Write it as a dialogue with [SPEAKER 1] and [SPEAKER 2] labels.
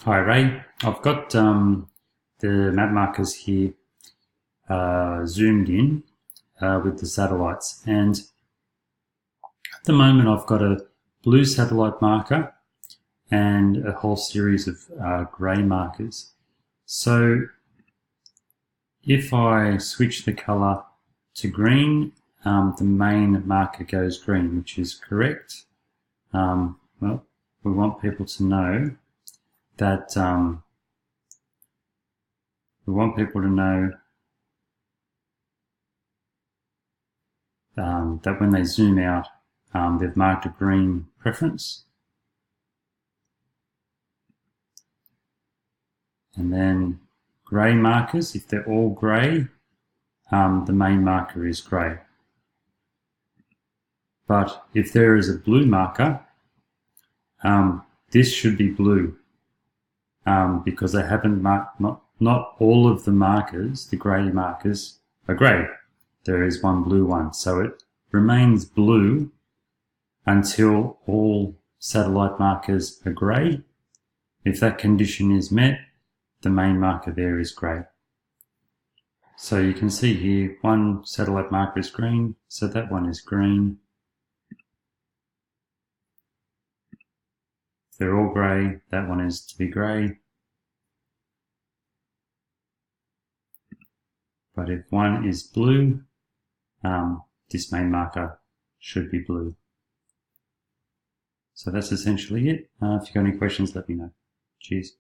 [SPEAKER 1] Hi Ray, I've got the map markers here zoomed in with the satellites, and at the moment I've got a blue satellite marker and a whole series of grey markers. So if I switch the colour to green, the main marker goes green, which is correct. Well, we want people to know that that when they zoom out, they've marked a green preference. And then grey markers, if they're all grey, the main marker is grey. But if there is a blue marker, this should be blue because they haven't marked, not all of the markers, the grey markers, are grey. There is one blue one, so it remains blue until all satellite markers are grey. If that condition is met, the main marker there is grey. So you can see here, one satellite marker is green, so that one is green. If they're all grey, that one is to be grey. But if one is blue, this main marker should be blue. So that's essentially it. If you've got any questions, let me know. Cheers.